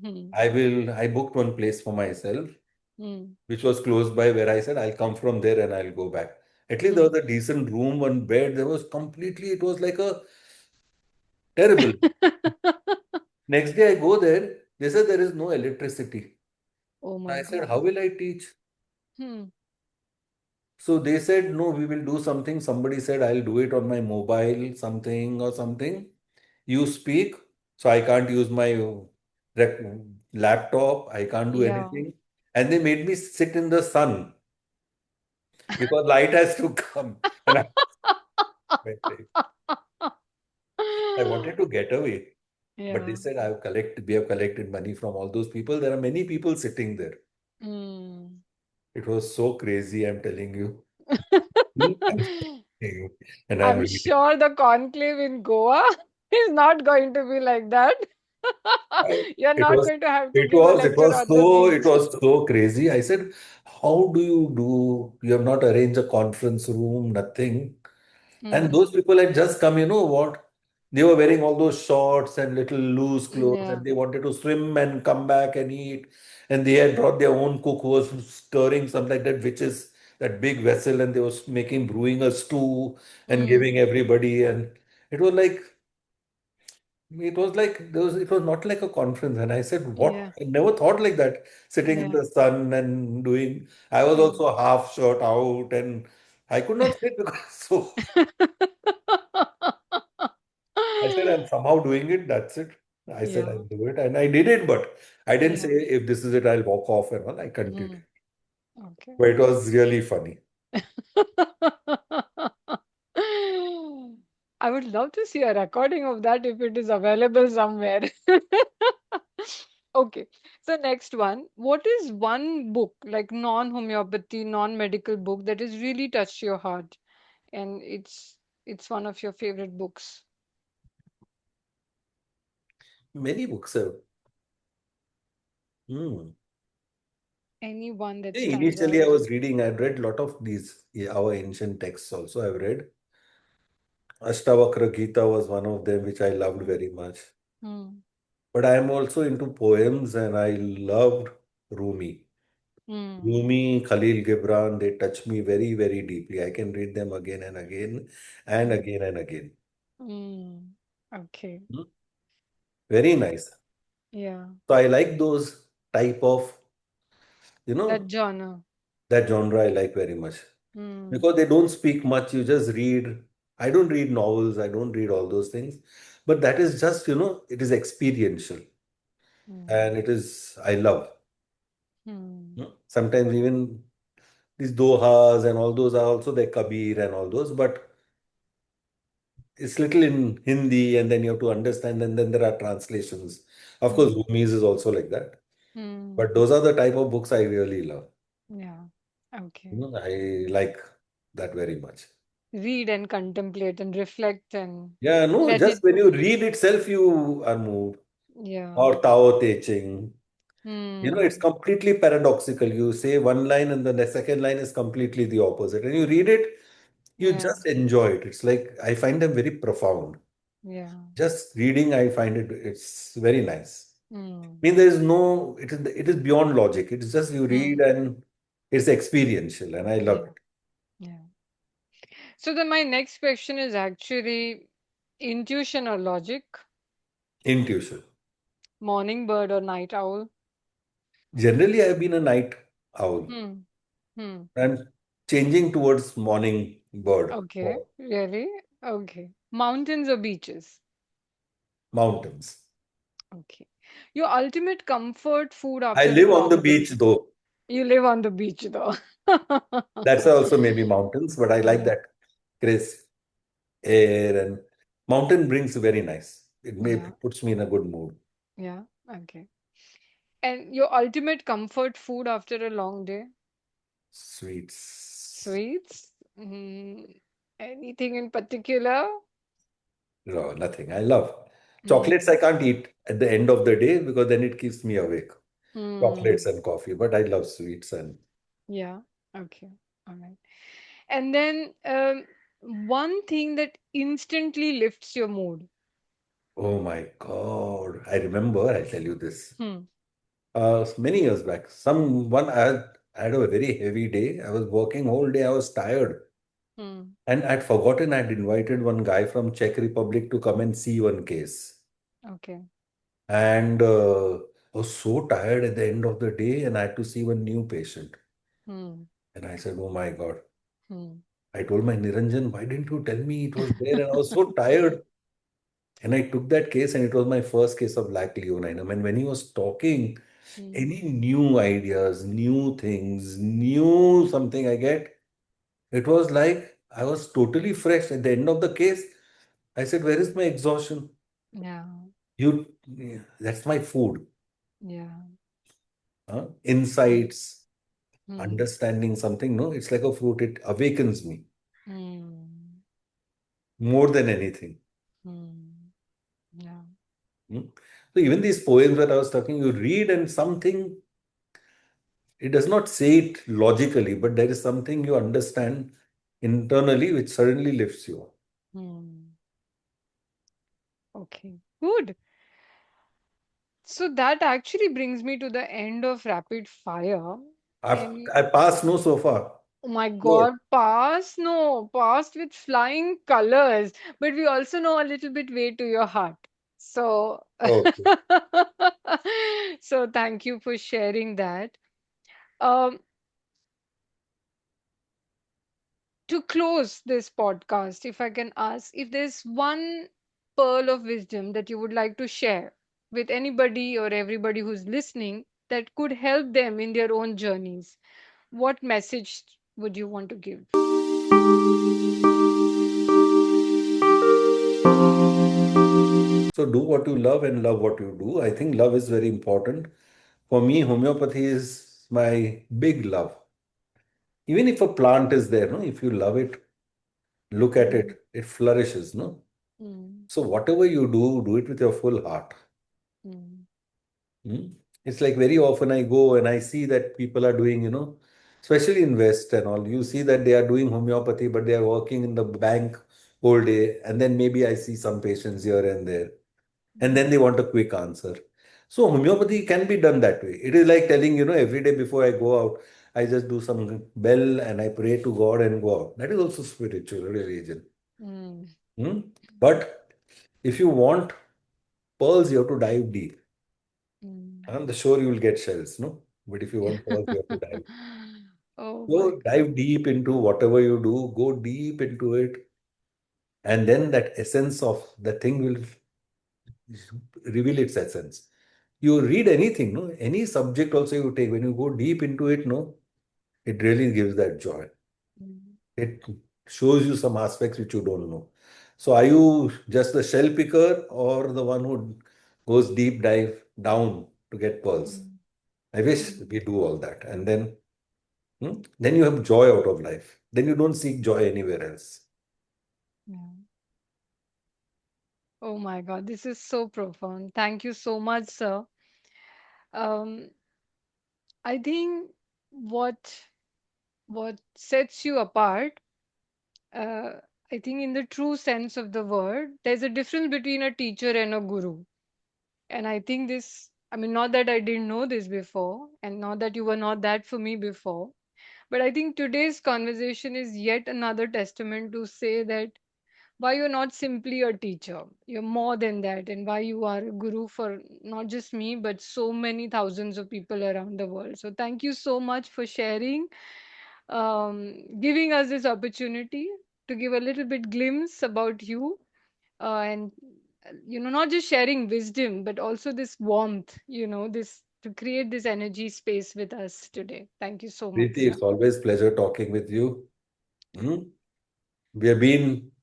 Hmm. I booked one place for myself, Hmm. which was close by where I said I'll come from there and I'll go back. At least there Hmm. was a decent room, one bed. It was like a terrible. Next day I go there, they said there is no electricity. Oh my I said, how God. will I teach? Hmm. So they said, no, we will do something. Somebody said, I'll do it on my mobile, something or something. You speak, so I can't use my rec- laptop. I can't do Yeah. anything. And they made me sit in the sun because light has to come. And I wanted to get away. But they Yeah. said, we have collected money from all those people. There are many people sitting there. Hmm. It was so crazy, I'm telling you. Hmm? I'm telling you. And I'm I'm reading. sure the conclave in Goa is not going to be like that. I- You're It not was, going to have to give a lecture on the it beach. was so crazy. I said, how do you do? You have not arranged a conference room, nothing. And Hmm. those people had just come, you know what? They were wearing all those shorts and little loose clothes, Yeah. and they wanted to swim and come back and eat. And they had brought their own cook who was stirring something like that, which is that big vessel, and they was brewing a stew and giving Hmm. everybody. And it was like it was not like a conference. And I said, what? Yeah. I never thought like that, sitting in Yeah. the sun and doing. I was Hmm. also half shirt out, and I could not sit because so. I said, I'm somehow doing it. That's it. I said, Yeah. I'll do it. And I did it, but I didn't say, Yeah. if this is it, I'll walk off and all. I continued. Hmm. Okay. But it was really funny. I would love to see a recording of that if it is available somewhere. Okay. So next one, what is one book, like non-homeopathy, non-medical book that has really touched your heart and it's one of your favorite books? Many books have. Hmm. Any one that Hey, stands initially, I out? was reading, I'd read a lot of these, our ancient texts also. I've read. Ashtavakra Gita was one of them, which I loved very much. Hmm. But I am also into poems and I loved Rumi. Hmm. Rumi, Khalil Gibran, they touch me very, very deeply. I can read them again and again and Hmm. again and again. Hmm. Okay. Hmm. Very nice. Yeah. So I like those type of, you That know, genre. that genre I like very much. Hmm. Because they don't speak much, you just read. I don't read novels, I don't read all those things. But that is just, it is experiential. Hmm. And I love. Hmm. Sometimes even these Dohas and all those are also the Kabir and all those, but it's little in Hindi and then you have to understand, and then there are translations. Of course, Hmm. Rumi's is also like that. Hmm. But those are the type of books I really love. Yeah. Okay. I like that very much. Read and contemplate and reflect and Yeah, no, let just it. when you read itself, you are moved. Yeah. Or Tao Te Ching. It's Hmm. completely paradoxical. You say one line and then the second line is completely the opposite. And you read it, you Yeah. just enjoy it. It's like I find them very profound. Yeah. Just reading, I find it's very nice. Hmm. I mean, there is no, it is beyond logic. It's just you read Hmm. and it's experiential, and I love Yeah. it. Yeah. So then my next question is actually intuition or logic, Intuition. morning bird or night owl? Generally, I've been a night owl. Hmm. Hmm. I'm changing towards morning bird. Okay. More. Really? Okay. Mountains or beaches? Mountains. Okay. Your ultimate comfort food I after a live on the long day? beach though. You live on the beach though. That's why also maybe mountains, but I like Yeah. that crisp air, and mountain brings very nice. Yeah. It puts me in a good mood. Yeah. Okay. And your ultimate comfort food after a long day? Sweets. Sweets? Anything in particular? No, nothing. I love chocolates. Hmm. I can't eat at the end of the day because then it keeps me awake. Chocolates Hmm. and coffee, but I love sweets and Yeah. Okay. All right. And then one thing that instantly lifts your mood. Oh my God. I remember, I'll tell you this. Hmm. Many years back, I had a very heavy day. I was working whole day. I was tired. Hmm. And I'd forgotten I'd invited one guy from Czech Republic to come and see one case. Okay. And I was so tired at the end of the day, and I had to see one new patient. Hmm. And I said, "Oh my God." Hmm. I told my Niranjan, "Why didn't you tell me it was there?" And I was so tired. And I took that case, and it was my first case of black leonine. And when he was talking, Hmm. any new ideas, new things, new something I get, it was like I was totally fresh. At the end of the case, I said, "Where is my exhaustion?" Yeah. That's my food. Yeah. Insights, Hmm. understanding something. No, it's like a fruit. It awakens me Hmm. more than anything. Hmm. Yeah. Hmm? So even these poems that I was talking, you read and something, it does not say it logically, but there is something you understand internally which suddenly lifts you up. Hmm. Okay. Good. So that actually brings me to the end of rapid fire. And I passed no so far. oh my Good. God, pass? No, passed with flying colors. But we also know a little bit way to your heart. So, Okay. so thank you for sharing that. Um, to close this podcast, if I can ask, if there's one pearl of wisdom that you would like to share with anybody or everybody who's listening that could help them in their own journeys, what message would you want to give? So do what you love and love what you do. I think love is very important. For me, homeopathy is my big love. Even if a plant is there, no, if you love it, look at Mm, it, it flourishes, no? mm, So whatever you do, do it with your full heart. mm, Hmm? It's like very often I go and I see that people are doing, especially in West and all, you see that they are doing homeopathy, but they are working in the bank whole day. And then maybe I see some patients here and there. And then mm, they want a quick answer. So homeopathy can be done that way. It is like telling, every day before I go out, I just do some bell and I pray to God and go out. That is also spiritual religion. mm, Hmm? But if you want pearls, you have to dive deep. mm. On the shore, you will get shells, no? But if you want pearls, you have to dive. Oh my So dive God. deep into whatever you do, go deep into it, and then that essence of the thing will reveal its essence. You read anything, no? Any subject also you take, when you go deep into it, no, it really gives that joy. Mm, It shows you some aspects which you don't know. So are you just the shell picker or the one who goes deep dive down to get pearls? mm, I wish mm. we do all that. And then you have joy out of life. Then you don't seek joy anywhere else. Yeah. Oh my God, this is so profound. Thank you so much, sir. Um, I think what what sets you apart, uh, I think in the true sense of the word, there's a difference between a teacher and a guru. And I think this, I mean, not that I didn't know this before, and not that you were not that for me before, but I think today's conversation is yet another testament to say that why you're not simply a teacher, you're more than that, and why you are a guru for not just me, but so many thousands of people around the world. So, thank you so much for sharing, giving us this opportunity to give a little bit glimpse about you, and not just sharing wisdom, but also this warmth, this to create this energy space with us today. Thank you so much, Preeti, sir. it's always pleasure talking with you. Hmm?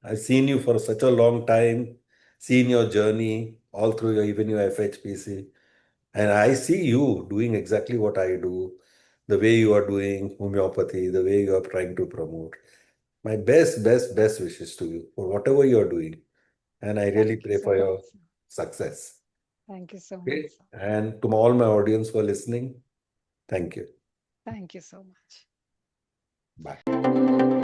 I've seen you for such a long time, seen your journey all through even your FHPC. And I see you doing exactly what I do, the way you are doing homeopathy, the way you are trying to promote. My best, best, best wishes to you for whatever you are doing. And I really Thank you pray so for much, your sir. success. Thank you so much, Okay. sir. And to all my audience for listening, thank you. Thank you so much. Bye.